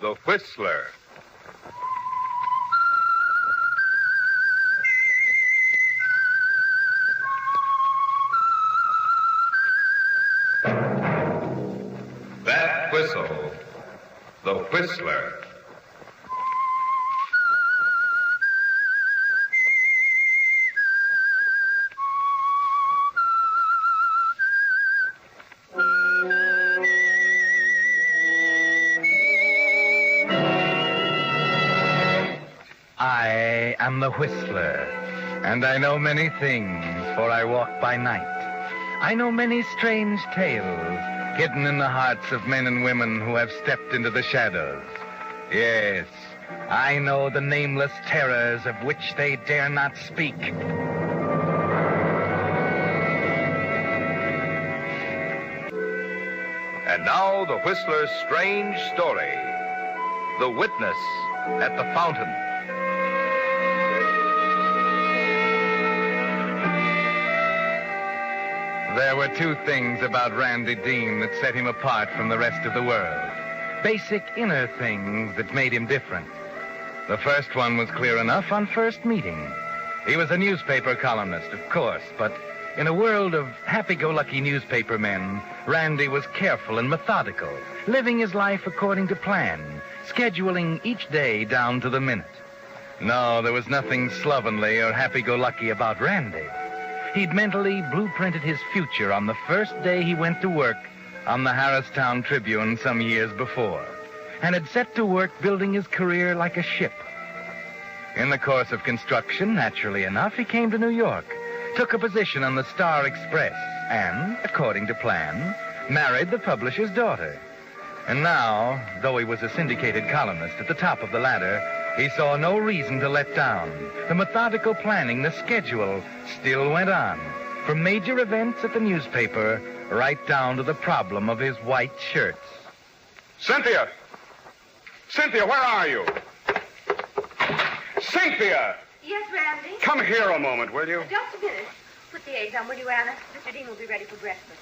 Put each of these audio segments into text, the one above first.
The Whistler. That whistle. The Whistler. I am the Whistler, and I know many things, for I walk by night. I know many strange tales hidden in the hearts of men and women who have stepped into the shadows. Yes, I know the nameless terrors of which they dare not speak. And now the Whistler's strange story. The Witness at the Fountain. There were two things about Randy Dean that set him apart from the rest of the world. Basic inner things that made him different. The first one was clear enough on first meeting. He was a newspaper columnist, of course, but in a world of happy-go-lucky newspaper men, Randy was careful and methodical, living his life according to plan, scheduling each day down to the minute. No, there was nothing slovenly or happy-go-lucky about Randy. He'd mentally blueprinted his future on the first day he went to work on the Harristown Tribune some years before, and had set to work building his career like a ship. In the course of construction, naturally enough, he came to New York, took a position on the Star Express, and, according to plan, married the publisher's daughter. And now, though he was a syndicated columnist at the top of the ladder, he saw no reason to let down. The methodical planning, the schedule, still went on, from major events at the newspaper right down to the problem of his white shirts. Cynthia! Cynthia, where are you? Cynthia! Yes, Randy? Come here a moment, will you? Just a minute. Put the eggs on, will you, Anna? Mr. Dean will be ready for breakfast.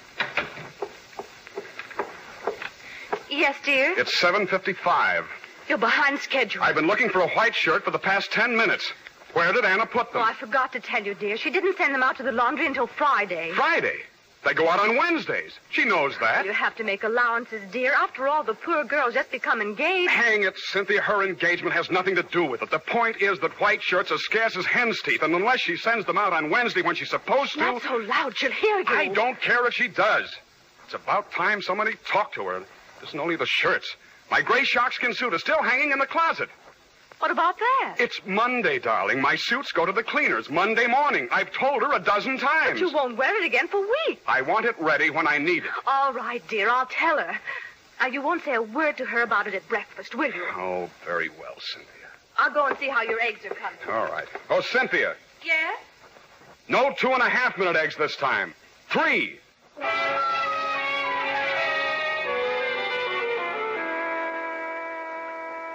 Yes, dear? It's 7:55. You're behind schedule. I've been looking for a white shirt for the past 10 minutes. Where did Anna put them? Oh, I forgot to tell you, dear. She didn't send them out to the laundry until Friday. Friday? They go out on Wednesdays. She knows that. You have to make allowances, dear. After all, the poor girl's just become engaged. Hang it, Cynthia. Her engagement has nothing to do with it. The point is that white shirts are scarce as hen's teeth, and unless she sends them out on Wednesday when she's supposed to... Not so loud. She'll hear you. I don't care if she does. It's about time somebody talked to her. It isn't only the shirts. My gray sharkskin suit is still hanging in the closet. What about that? It's Monday, darling. My suits go to the cleaners Monday morning. I've told her a dozen times. But you won't wear it again for weeks. I want it ready when I need it. All right, dear. I'll tell her. Now, you won't say a word to her about it at breakfast, will you? Oh, very well, Cynthia. I'll go and see how your eggs are coming. All right. Oh, Cynthia. Yes? No 2.5-minute eggs this time. 3.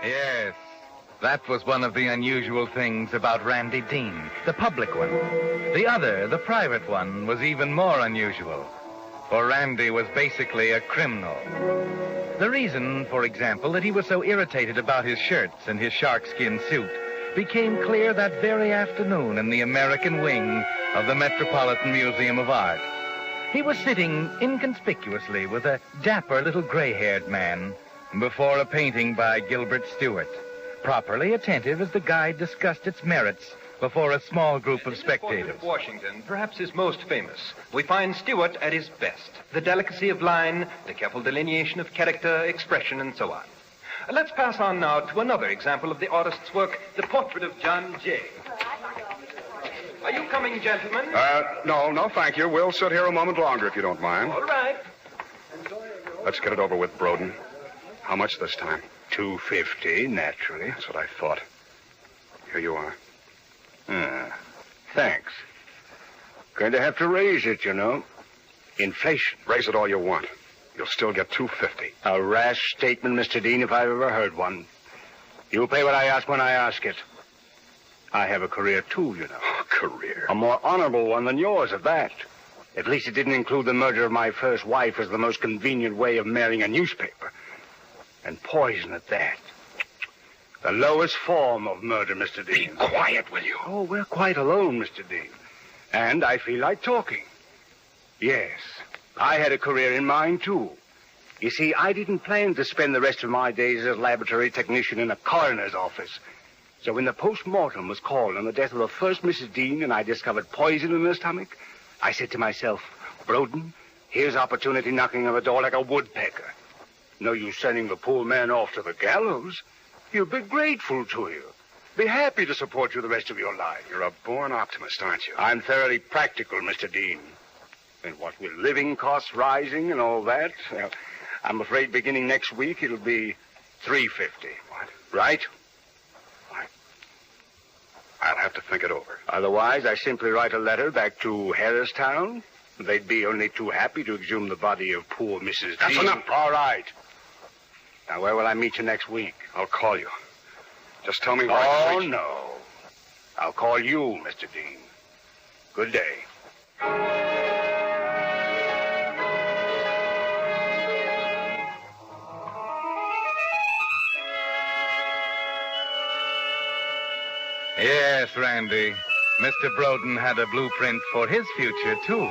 Yes, that was one of the unusual things about Randy Dean, the public one. The other, the private one, was even more unusual, for Randy was basically a criminal. The reason, for example, that he was so irritated about his shirts and his sharkskin suit became clear that very afternoon in the American wing of the Metropolitan Museum of Art. He was sitting inconspicuously with a dapper little gray-haired man before a painting by Gilbert Stuart, properly attentive as the guide discussed its merits before a small group of spectators. Of Washington, perhaps his most famous, we find Stuart at his best. The delicacy of line, the careful delineation of character, expression, and so on. Let's pass on now to another example of the artist's work, the portrait of John Jay. Are you coming, gentlemen? No, thank you. We'll sit here a moment longer if you don't mind. All right. Let's get it over with, Broden. How much this time? $2.50, naturally. That's what I thought. Here you are. Thanks. Going to have to raise it, you know. Inflation. Raise it all you want. You'll still get $2.50. A rash statement, Mr. Dean, if I've ever heard one. You'll pay what I ask when I ask it. I have a career, too, you know. Oh, career? A more honorable one than yours, at that. At least it didn't include the murder of my first wife as the most convenient way of marrying a newspaper. And poison at that. The lowest form of murder, Mr. Dean. Be quiet, will you? Oh, we're quite alone, Mr. Dean. And I feel like talking. Yes, I had a career in mind, too. You see, I didn't plan to spend the rest of my days as a laboratory technician in a coroner's office. So when the post-mortem was called on the death of the first Mrs. Dean and I discovered poison in her stomach, I said to myself, Broden, here's opportunity knocking on the door like a woodpecker. No use sending the poor man off to the gallows. He'll be grateful to you. Be happy to support you the rest of your life. You're a born optimist, aren't you? I'm thoroughly practical, Mr. Dean. And what with living costs rising and all that, I'm afraid beginning next week it'll be $3.50. What? Right? I'll have to think it over. Otherwise, I simply write a letter back to Harristown. They'd be only too happy to exhume the body of poor Mrs. That's Dean. enough. All right. Now, where will I meet you next week? I'll call you. Just tell me where I Oh, can reach. no. I'll call you, Mr. Dean. Good day. Yes, Randy. Mr. Broden had a blueprint for his future, too.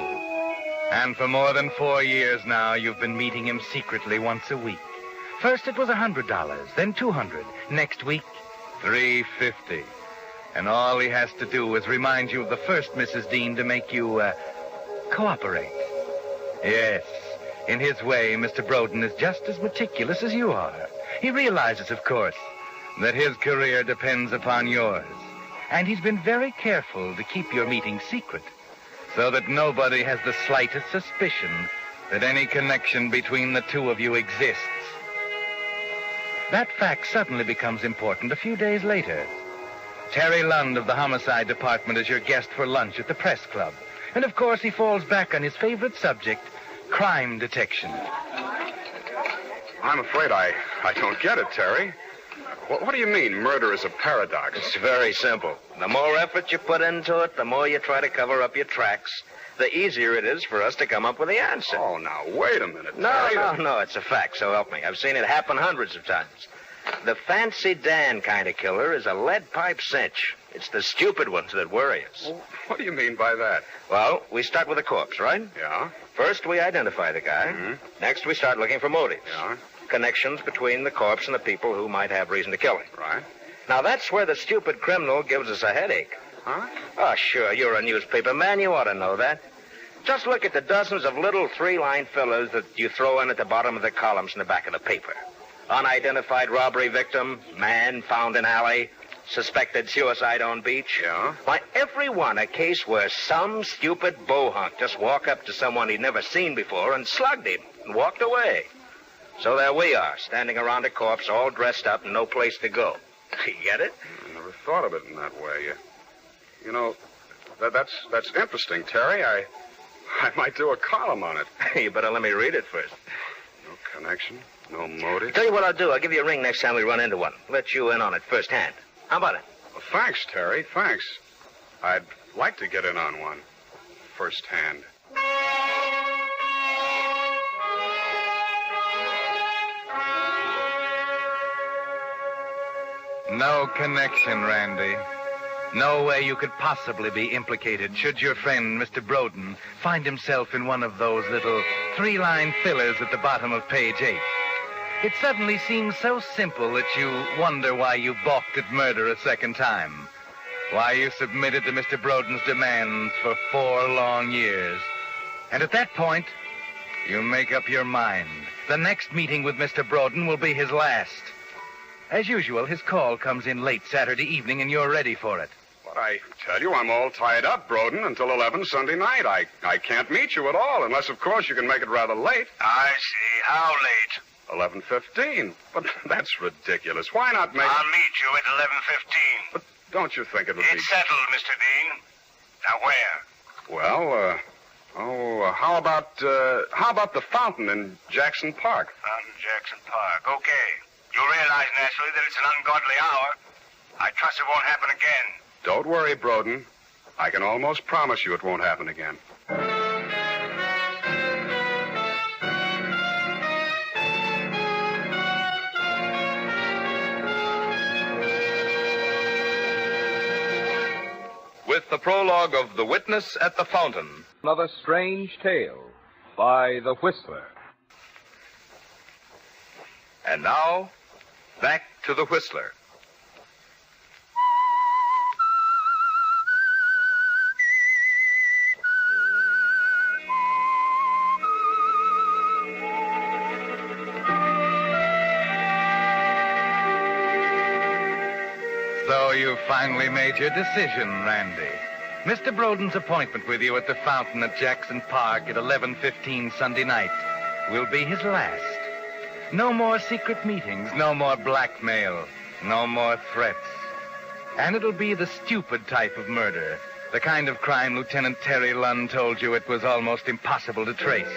And for more than 4 years now, you've been meeting him secretly once a week. First it was $100, then $200. Next week, $3.50. And all he has to do is remind you of the first Mrs. Dean to make you, cooperate. Yes, in his way, Mr. Broden is just as meticulous as you are. He realizes, of course, that his career depends upon yours. And he's been very careful to keep your meeting secret, so that nobody has the slightest suspicion that any connection between the two of you exists. That fact suddenly becomes important a few days later. Terry Lund of the Homicide Department is your guest for lunch at the Press Club. And of course he falls back on his favorite subject, crime detection. I'm afraid I don't get it, Terry. What do you mean, murder is a paradox? It's very simple. The more effort you put into it, the more you try to cover up your tracks, the easier it is for us to come up with the answer. Oh, now, wait a minute, Terry. No, it's a fact, so help me. I've seen it happen hundreds of times. The Fancy Dan kind of killer is a lead pipe cinch. It's the stupid ones that worry us. Well, what do you mean by that? Well, we start with the corpse, right? Yeah? First, we identify the guy. Mhm. Next, we start looking for motives. Yeah? Connections between the corpse and the people who might have reason to kill him. Right. Now, that's where the stupid criminal gives us a headache. Huh? Oh, sure, you're a newspaper man. You ought to know that. Just look at the dozens of little three-line fillers that you throw in at the bottom of the columns in the back of the paper. Unidentified robbery victim, man found in alley, suspected suicide on beach. Yeah? Why, every one a case where some stupid bohunk just walked up to someone he'd never seen before and slugged him and walked away. So there we are, standing around a corpse all dressed up and no place to go. You get it? I never thought of it in that way. You know, that's interesting, Terry. I might do a column on it. You better let me read it first. No connection, no motive. Tell you what I'll do. I'll give you a ring next time we run into one. Let you in on it firsthand. How about it? Well, thanks, Terry, thanks. I'd like to get in on one firsthand. No connection, Randy. No way you could possibly be implicated should your friend, Mr. Broden, find himself in one of those little three-line fillers at the bottom of page 8. It suddenly seems so simple that you wonder why you balked at murder a second time. Why you submitted to Mr. Broden's demands for 4 long years. And at that point, you make up your mind. The next meeting with Mr. Broden will be his last. As usual, his call comes in late Saturday evening, and you're ready for it. But I tell you, I'm all tied up, Broden, until 11 Sunday night. I can't meet you at all, unless, of course, you can make it rather late. I see. How late? 11:15. But that's ridiculous. Why not make I'll meet you at 11:15. But don't you think it would be... It's settled, Mr. Dean. Now, where? Well, how about the fountain in Jackson Park? Fountain Jackson Park. Okay. You realize, naturally, that it's an ungodly hour. I trust it won't happen again. Don't worry, Broden. I can almost promise you it won't happen again. with the prologue of The Witness at the Fountain. Another Strange Tale by The Whistler. And now, back to The Whistler. So you finally made your decision, Randy. Mr. Broden's appointment with you at the fountain at Jackson Park at 11:15 Sunday night will be his last. No more secret meetings, no more blackmail, no more threats. And it'll be the stupid type of murder, the kind of crime Lieutenant Terry Lund told you it was almost impossible to trace.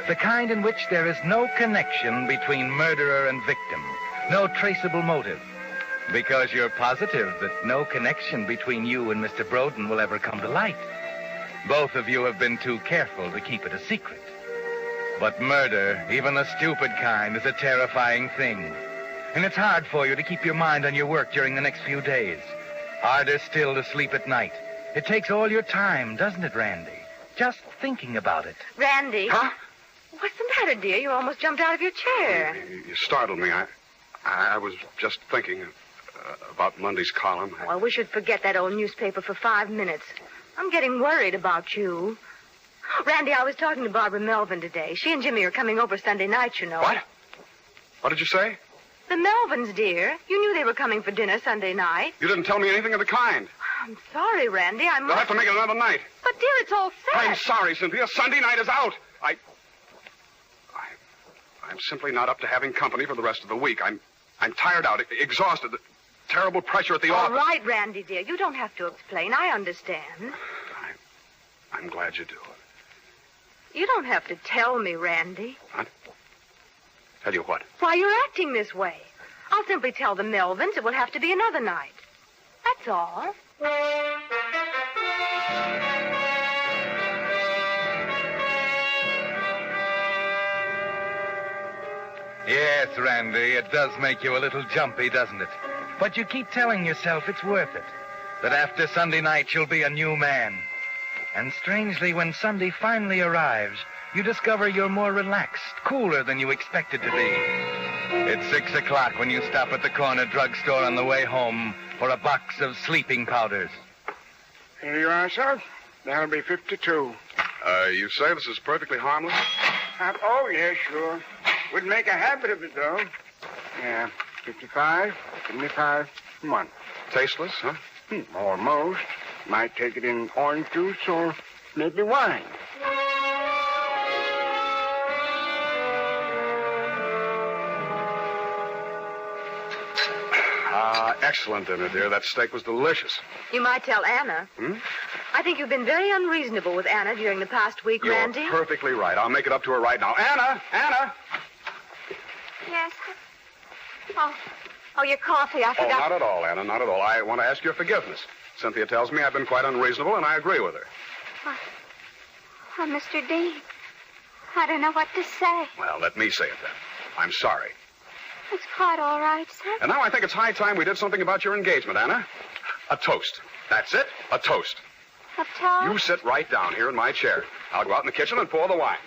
The kind in which there is no connection between murderer and victim, no traceable motive. Because you're positive that no connection between you and Mr. Broden will ever come to light. Both of you have been too careful to keep it a secret. But murder, even the stupid kind, is a terrifying thing. And it's hard for you to keep your mind on your work during the next few days. Harder still to sleep at night. It takes all your time, doesn't it, Randy? Just thinking about it. Randy. Huh? What's the matter, dear? You almost jumped out of your chair. You startled me. I was just thinking about Monday's column. Well, we should forget that old newspaper for 5 minutes. I'm getting worried about you. Randy, I was talking to Barbara Melvin today. She and Jimmy are coming over Sunday night, you know. What? What did you say? The Melvins, dear. You knew they were coming for dinner Sunday night. You didn't tell me anything of the kind. I'm sorry, Randy. They'll have to make it another night. But, dear, it's all set. I'm sorry, Cynthia. Sunday night is out. I'm simply not up to having company for the rest of the week. I'm tired out, exhausted. Terrible pressure at the office. All right, Randy, dear. You don't have to explain. I understand. I'm glad you do. You don't have to tell me, Randy. What? Tell you what? Why you're acting this way. I'll simply tell the Melvins it will have to be another night. That's all. Yes, Randy, it does make you a little jumpy, doesn't it? But you keep telling yourself it's worth it. That after Sunday night, you'll be a new man. And strangely, when Sunday finally arrives, you discover you're more relaxed, cooler than you expected to be. It's 6 o'clock when you stop at the corner drugstore on the way home for a box of sleeping powders. Here you are, sir. That'll be 52. You say this is perfectly harmless? Oh, yeah, sure. Wouldn't make a habit of it, though. Yeah, 55, 75 a month. Tasteless, huh? Almost. Might take it in orange juice or maybe wine. Excellent dinner, dear. That steak was delicious. You might tell Anna. I think you've been very unreasonable with Anna during the past week, Randy. You're perfectly right. I'll make it up to her right now. Anna! Yes. Oh, your coffee. I Oh, forgot. not at all, Anna, not at all. I want to ask your forgiveness. Cynthia tells me I've been quite unreasonable, and I agree with her. Oh, Mr. Dean, I don't know what to say. Well, let me say it then. I'm sorry. It's quite all right, sir. And now I think it's high time we did something about your engagement, Anna. A toast. That's it, a toast. A toast? You sit right down here in my chair. I'll go out in the kitchen and pour the wine.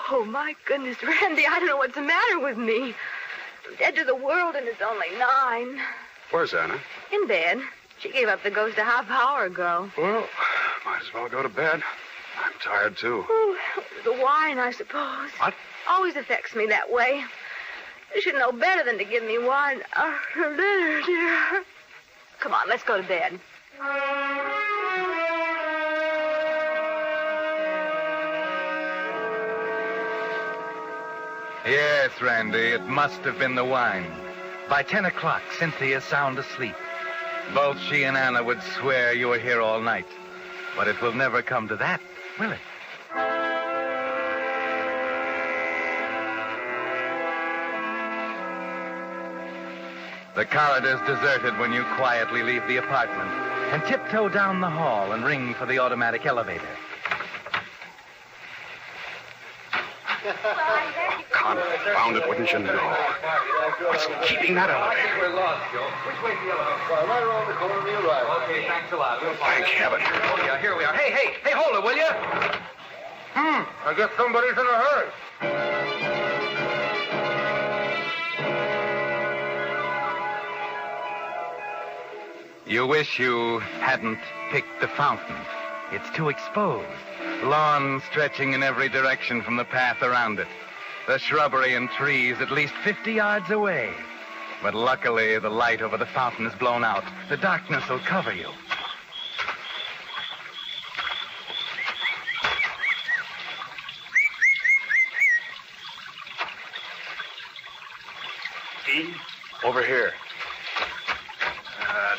Oh, my goodness, Randy, I don't know what's the matter with me. I'm dead to the world, and it's only 9. Where's Anna? In bed. She gave up the ghost a half hour ago. Well, might as well go to bed. I'm tired, too. Oh, the wine, I suppose. What? Always affects me that way. You should know better than to give me wine after dinner, dear. Come on, let's go to bed. Yes, Randy, it must have been the wine. By 10 o'clock, Cynthia's sound asleep. Both she and Anna would swear you were here all night. But it will never come to that, will it? The corridor's deserted when you quietly leave the apartment. and tiptoe down the hall and ring for the automatic elevator. Confound it, wouldn't you know? What's keeping that elevator? We're lost, Joe. Which way's the elevator? Right around the corner to your right. Okay, thanks a lot. Thank heaven. Oh, yeah, here we are. Hey, hold it, will you? I guess somebody's in a hurry. You wish you hadn't picked the fountain. It's too exposed. Lawn stretching in every direction from the path around it. The shrubbery and trees at least 50 yards away. But luckily, the light over the fountain is blown out. The darkness will cover you. Dean, over here.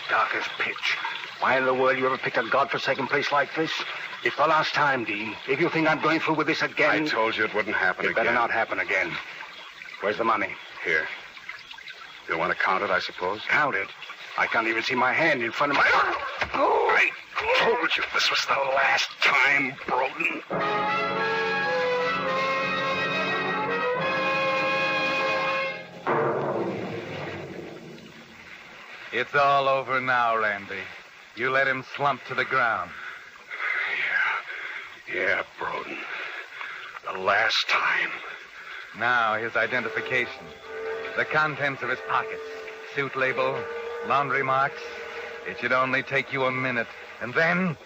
Dark as pitch. Why in the world you ever picked a godforsaken place like this? It's the last time, Dean. If you think I'm going through with this again... I told you it wouldn't happen It again. better not happen again. Where's the money? Here. You'll want to count it, I suppose? Count it. I can't even see my hand in front of my... Oh, I told you this was the last time, Broden. It's all over now, Randy. You let him slump to the ground. Yeah, Broden. The last time. Now, his identification. The contents of his pockets. Suit label, laundry marks. It should only take you a minute. And then...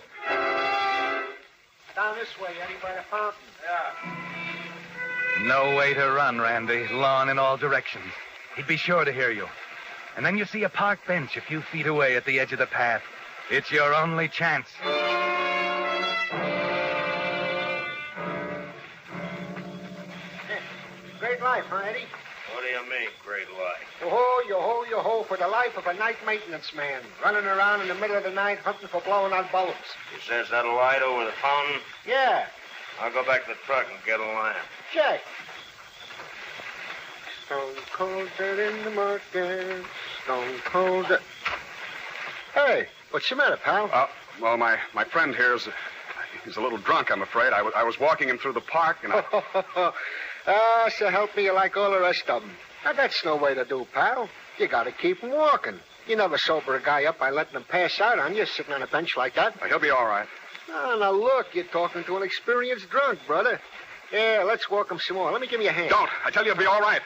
Down this way, Eddie, by the fountain. Yeah. No way to run, Randy. Lawn in all directions. He'd be sure to hear you. And then you see a park bench a few feet away at the edge of the path. It's your only chance. Great life, huh, Eddie? What do you mean, great life? Yo-ho, for the life of a night maintenance man. Running around in the middle of the night hunting for blown out bulbs. You sense that light over the fountain? Yeah, I'll go back to the truck and get a lamp. check. Stone cold dead in the market. Stone cold dead. Hey, what's the matter, pal? Well, my friend here is... He's a little drunk, I'm afraid. I was walking him through the park, and I... So help me, you're like all the rest of them. Now, that's no way to do, pal. You gotta keep him walking. You never sober a guy up by letting him pass out on you sitting on a bench like that. He'll be all right. Oh, now, look, you're talking to an experienced drunk, brother. Yeah, let's walk him some more. Let me give you a hand. Don't. I tell you, he'll be all right.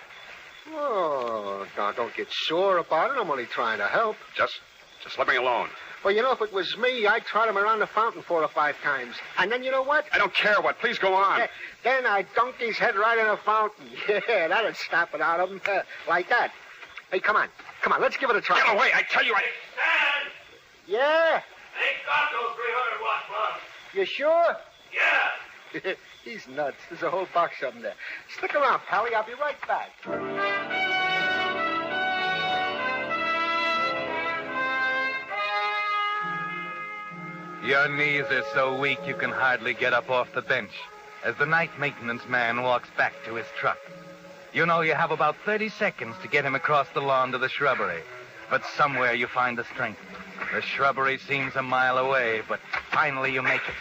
Oh, now, don't get sore about it. I'm only trying to help. Just let me alone. Well, you know, if it was me, I'd trot him around the fountain 4 or 5 times. And then you know what? I don't care what. Please go on. Then I'd dunk his head right in the fountain. Yeah, that'd snap it out of him. Like that. Hey, come on. Come on, let's give it a try. Get away. I tell you, Dad! Yeah? Ain't got no 300-watt plug. You sure? Yeah. He's nuts. There's a whole box of them there. Stick around, Pally. I'll be right back. Your knees are so weak you can hardly get up off the bench as the night maintenance man walks back to his truck. You know you have about 30 seconds to get him across the lawn to the shrubbery. But somewhere you find the strength. The shrubbery seems a mile away, but finally you make it.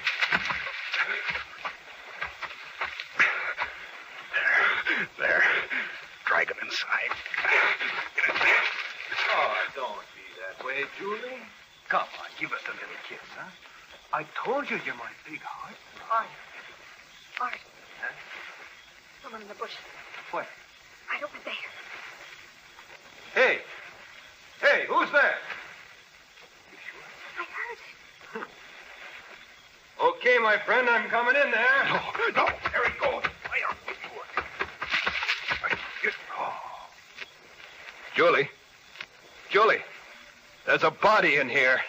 There. Drag him inside. Oh, don't be that way, Julie. Come on, give us a little kiss, huh? I told you you're my big heart. Art. Huh? Someone in the bush. Where? Right over there. Hey, who's there? I heard it. Okay, my friend, I'm coming in there. No. There he goes. Julie, there's a body in here.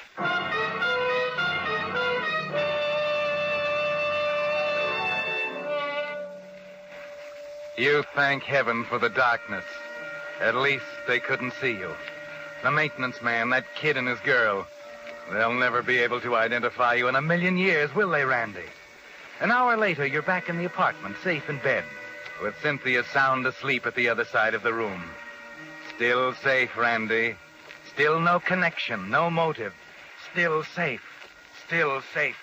You thank heaven for the darkness. At least they couldn't see you. The maintenance man, that kid and his girl. They'll never be able to identify you in a million years, will they, Randy? An hour later, you're back in the apartment, safe in bed, with Cynthia sound asleep at the other side of the room. Still safe, Randy. Still no connection, no motive. still safe. Still safe.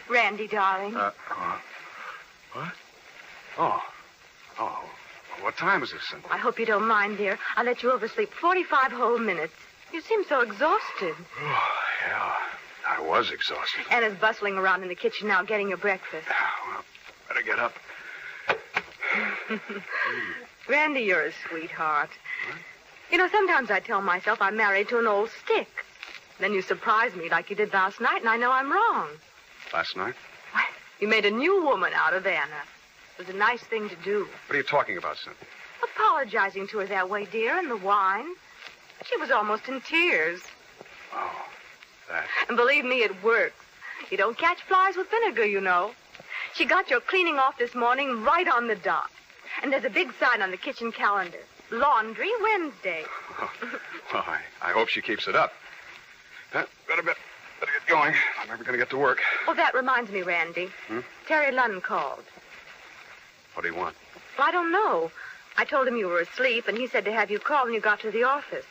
Randy, darling. What? Oh. What time is this, Cynthia? I hope you don't mind, dear. I let you oversleep 45 whole minutes. You seem so exhausted. Oh, yeah. I was exhausted. Anna's bustling around in the kitchen now getting your breakfast. Well, better get up. Randy, you're a sweetheart. What? You know, sometimes I tell myself I'm married to an old stick. Then you surprise me like you did last night, and I know I'm wrong. Last night? Why, you made a new woman out of Anna. It was a nice thing to do. What are you talking about, Cynthia? Apologizing to her that way, dear, and the wine. She was almost in tears. Oh, that. And believe me, it works. You don't catch flies with vinegar, you know. She got your cleaning off this morning right on the dot. And there's a big sign on the kitchen calendar. Laundry Wednesday. Well, I hope she keeps it up. Better get going. I'm never going to get to work. Well, that reminds me, Randy. Terry Lunn called. What do you want? Well, I don't know. I told him you were asleep, and he said to have you call when you got to the office.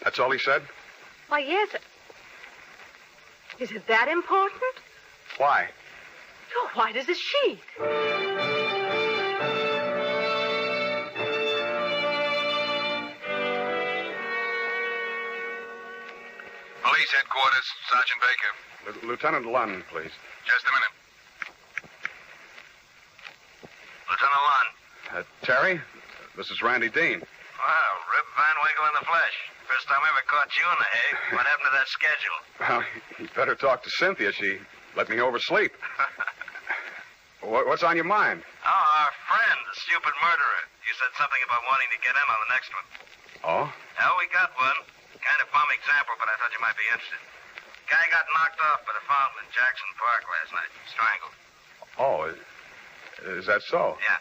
That's all he said? Why, yes. Is it that important? Why? Oh, white as a sheet. Police headquarters, Sergeant Baker. Lieutenant Lunn, please. Just a minute. Lieutenant Lunn. Terry, this is Randy Dean. Wow, Rip Van Winkle in the flesh. First time I ever caught you in the hay. What happened to that schedule? Well, you better talk to Cynthia. She let me oversleep. What's on your mind? Oh, our friend, the stupid murderer. You said something about wanting to get in on the next one. Oh? Well, we got one. Kind of bum example, but I thought you might be interested. Guy got knocked off by the fountain in Jackson Park last night. Strangled. Oh, is that so? Yeah.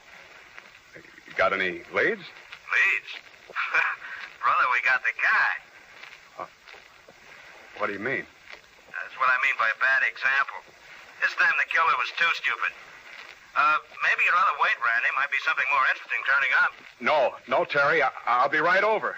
You got any leads? Leads? Brother, we got the guy. What do you mean? That's what I mean by bad example. This time the killer was too stupid. Maybe you'd rather wait, Randy. Might be something more interesting turning up. No, Terry. I'll be right over.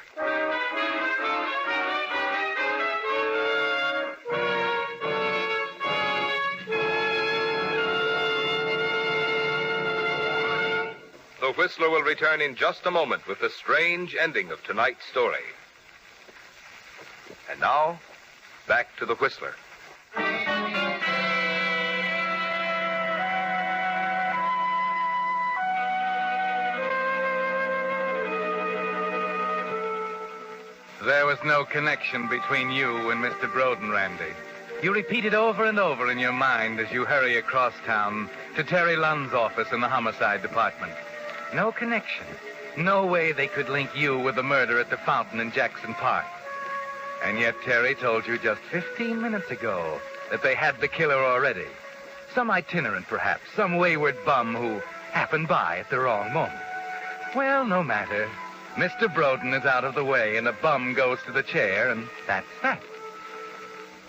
The Whistler will return in just a moment with the strange ending of tonight's story. And now, back to the Whistler. There was no connection between you and Mr. Broden, Randy. You repeat it over and over in your mind as you hurry across town to Terry Lunn's office in the homicide department. No connection. No way they could link you with the murder at the fountain in Jackson Park. And yet Terry told you just 15 minutes ago that they had the killer already. Some itinerant, perhaps. Some wayward bum who happened by at the wrong moment. Well, no matter. Mr. Broden is out of the way, and a bum goes to the chair, and that's that.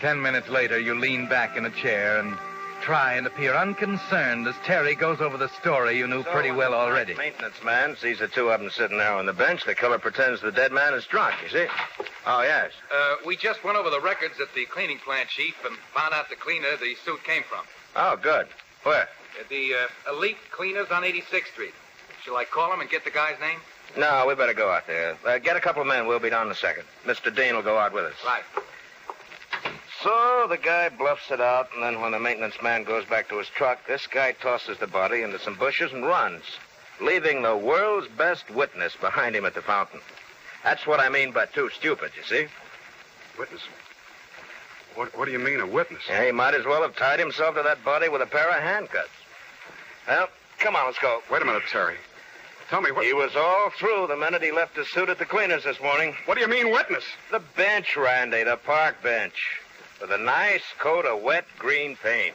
10 minutes later, you lean back in a chair and try and appear unconcerned as Terry goes over the story you knew pretty well already. Maintenance man sees the two of them sitting there on the bench. The killer pretends the dead man is drunk, you see? Oh, yes. We just went over the records at the cleaning plant, Chief, and found out the cleaner the suit came from. Oh, good. Where? The Elite Cleaners on 86th Street. Shall I call him and get the guy's name? No, we better go out there. Get a couple of men. We'll be down in a second. Mr. Dean will go out with us. Right. So the guy bluffs it out, and then when the maintenance man goes back to his truck, this guy tosses the body into some bushes and runs, leaving the world's best witness behind him at the fountain. That's what I mean by too stupid, you see? Witness? What do you mean, a witness? Yeah, he might as well have tied himself to that body with a pair of handcuffs. Well, come on, let's go. Wait a minute, Terry. Tell me what... He was all through the minute he left his suit at the cleaners this morning. What do you mean, witness? The bench, Randy, the park bench. With a nice coat of wet green paint.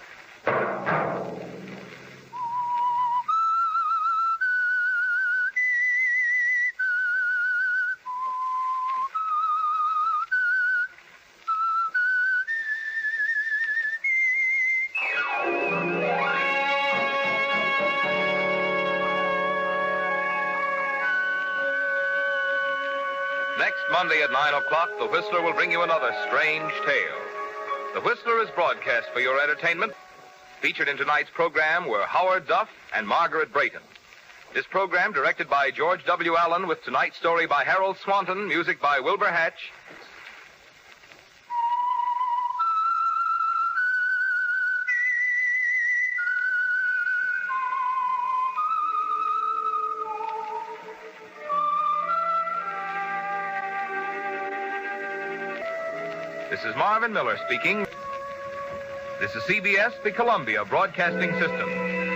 Next Monday at 9 o'clock, The Whistler will bring you another strange tale. The Whistler is broadcast for your entertainment. Featured in tonight's program were Howard Duff and Margaret Brayton. This program directed by George W. Allen with tonight's story by Harold Swanton, music by Wilbur Hatch. This is Marvin Miller speaking. This is CBS, the Columbia Broadcasting System.